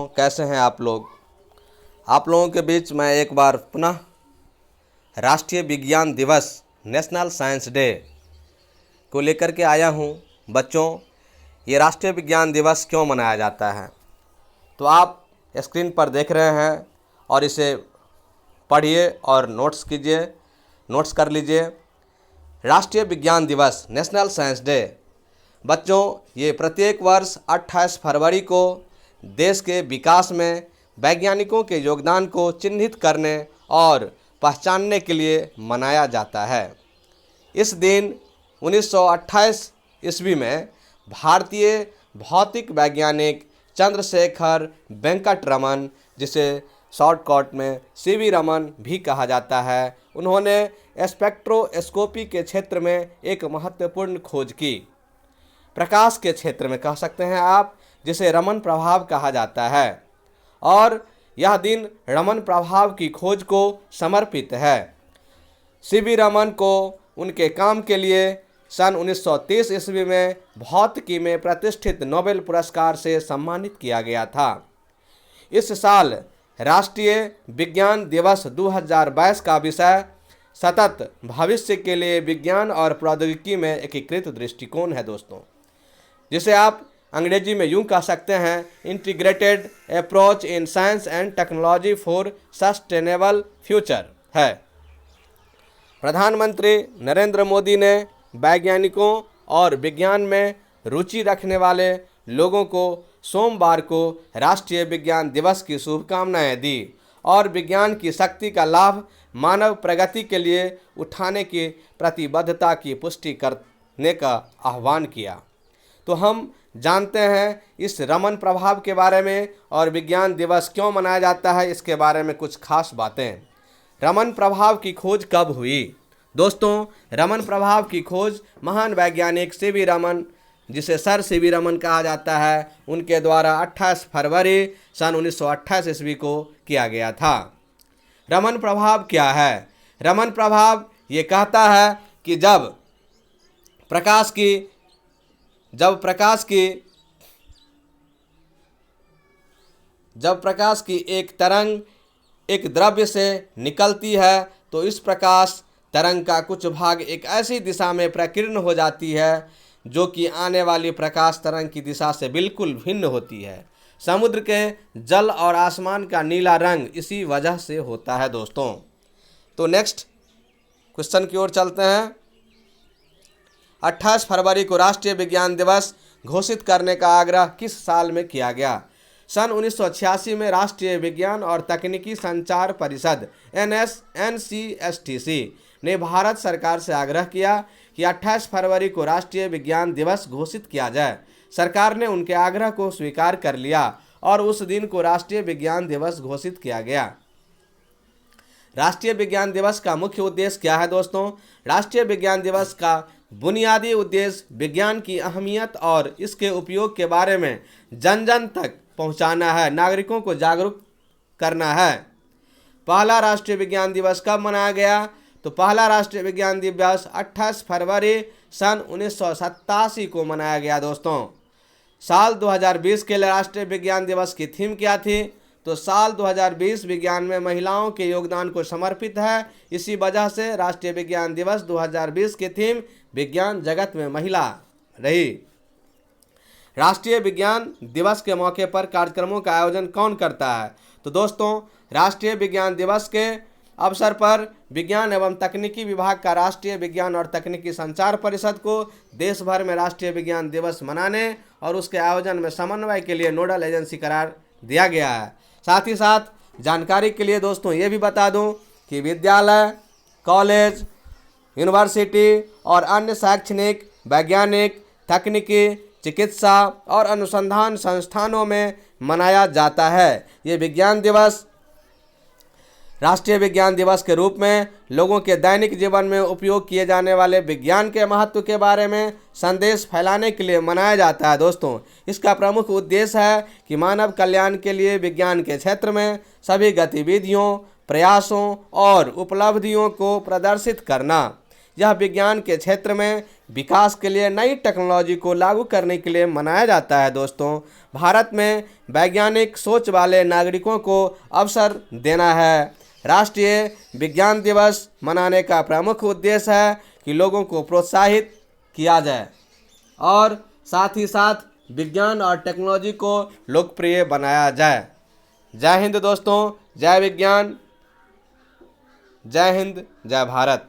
कैसे हैं आप लोग। आप लोगों के बीच मैं एक बार पुनः राष्ट्रीय विज्ञान दिवस नेशनल साइंस डे को लेकर के आया हूं। बच्चों, ये राष्ट्रीय विज्ञान दिवस क्यों मनाया जाता है तो आप स्क्रीन पर देख रहे हैं और इसे पढ़िए और नोट्स कर लीजिए। राष्ट्रीय विज्ञान दिवस नेशनल साइंस डे बच्चों, ये प्रत्येक वर्ष 28 फरवरी को देश के विकास में वैज्ञानिकों के योगदान को चिन्हित करने और पहचानने के लिए मनाया जाता है। इस दिन 1928 ईस्वी में भारतीय भौतिक वैज्ञानिक चंद्रशेखर वेंकट रमन, जिसे शॉर्टकट में सीवी रमन भी कहा जाता है, उन्होंने स्पेक्ट्रोस्कोपी के क्षेत्र में एक महत्वपूर्ण खोज की। प्रकाश के क्षेत्र में कह सकते हैं आप, जिसे रमन प्रभाव कहा जाता है, और यह दिन रमन प्रभाव की खोज को समर्पित है। सीवी रमन को उनके काम के लिए सन 1930 ईस्वी में भौतिकी में प्रतिष्ठित नोबेल पुरस्कार से सम्मानित किया गया था। इस साल राष्ट्रीय विज्ञान दिवस 2022 का विषय सतत भविष्य के लिए विज्ञान और प्रौद्योगिकी में एकीकृत दृष्टिकोण है दोस्तों, जिसे आप अंग्रेजी में यूं कह सकते हैं, integrated approach in science and technology for sustainable future है। प्रधानमंत्री नरेंद्र मोदी ने वैज्ञानिकों और विज्ञान में रुचि रखने वाले लोगों को सोमवार को राष्ट्रीय विज्ञान दिवस की शुभकामनाएं दी और विज्ञान की शक्ति का लाभ मानव प्रगति के लिए उठाने की प्रतिबद्धता की पुष्टि करने का आह्वान किया। तो हम जानते हैं इस रमन प्रभाव के बारे में और विज्ञान दिवस क्यों मनाया जाता है, इसके बारे में कुछ खास बातें। रमन प्रभाव की खोज कब हुई दोस्तों? रमन प्रभाव की खोज महान वैज्ञानिक सीवी रमन, जिसे सर सीवी रमन कहा जाता है, उनके द्वारा 28 फरवरी सन 1928 ईस्वी को किया गया था। रमन प्रभाव क्या है? रमन प्रभाव ये कहता है कि जब प्रकाश की एक तरंग एक द्रव्य से निकलती है तो इस प्रकाश तरंग का कुछ भाग एक ऐसी दिशा में प्रकीर्ण हो जाती है जो कि आने वाली प्रकाश तरंग की दिशा से बिल्कुल भिन्न होती है। समुद्र के जल और आसमान का नीला रंग इसी वजह से होता है दोस्तों। तो नेक्स्ट क्वेश्चन की ओर चलते हैं। 28 फरवरी को राष्ट्रीय विज्ञान दिवस घोषित करने का आग्रह किस साल में किया गया? सन 1986 में राष्ट्रीय विज्ञान और तकनीकी संचार परिषद NCSTC ने भारत सरकार से आग्रह किया कि 28 फरवरी को राष्ट्रीय विज्ञान दिवस घोषित किया जाए। सरकार ने उनके आग्रह को स्वीकार कर लिया और उस दिन को राष्ट्रीय विज्ञान दिवस घोषित किया गया। राष्ट्रीय विज्ञान दिवस का मुख्य उद्देश्य क्या है दोस्तों? राष्ट्रीय विज्ञान दिवस का बुनियादी उद्देश्य विज्ञान की अहमियत और इसके उपयोग के बारे में जन जन तक पहुंचाना है, नागरिकों को जागरूक करना है। पहला राष्ट्रीय विज्ञान दिवस कब मनाया गया? तो पहला राष्ट्रीय विज्ञान दिवस 28 फरवरी सन 1987 को मनाया गया दोस्तों। साल 2020 के लिए राष्ट्रीय विज्ञान दिवस की थीम क्या थी? तो साल 2020 विज्ञान में महिलाओं के योगदान को समर्पित है। इसी वजह से राष्ट्रीय विज्ञान दिवस 2020 की थीम विज्ञान जगत में महिला रही। राष्ट्रीय विज्ञान दिवस के मौके पर कार्यक्रमों का आयोजन कौन करता है? तो दोस्तों, राष्ट्रीय विज्ञान दिवस के अवसर पर विज्ञान एवं तकनीकी विभाग का राष्ट्रीय विज्ञान और तकनीकी संचार परिषद को देश भर में राष्ट्रीय विज्ञान दिवस मनाने और उसके आयोजन में समन्वय के लिए नोडल एजेंसी करार दिया गया है। साथ ही साथ जानकारी के लिए दोस्तों ये भी बता दूं कि विद्यालय, कॉलेज, यूनिवर्सिटी और अन्य शैक्षणिक, वैज्ञानिक, तकनीकी, चिकित्सा और अनुसंधान संस्थानों में मनाया जाता है। ये विज्ञान दिवस राष्ट्रीय विज्ञान दिवस के रूप में लोगों के दैनिक जीवन में उपयोग किए जाने वाले विज्ञान के महत्व के बारे में संदेश फैलाने के लिए मनाया जाता है दोस्तों। इसका प्रमुख उद्देश्य है कि मानव कल्याण के लिए विज्ञान के क्षेत्र में सभी गतिविधियों, प्रयासों और उपलब्धियों को प्रदर्शित करना। यह विज्ञान के क्षेत्र में विकास के लिए नई टेक्नोलॉजी को लागू करने के लिए मनाया जाता है। दोस्तों, भारत में वैज्ञानिक सोच वाले नागरिकों को अवसर देना है। राष्ट्रीय विज्ञान दिवस मनाने का प्रमुख उद्देश्य है कि लोगों को प्रोत्साहित किया जाए और साथ ही साथ विज्ञान और टेक्नोलॉजी को लोकप्रिय बनाया जाए। जय हिंद दोस्तों, जय विज्ञान, जय हिंद, जय भारत।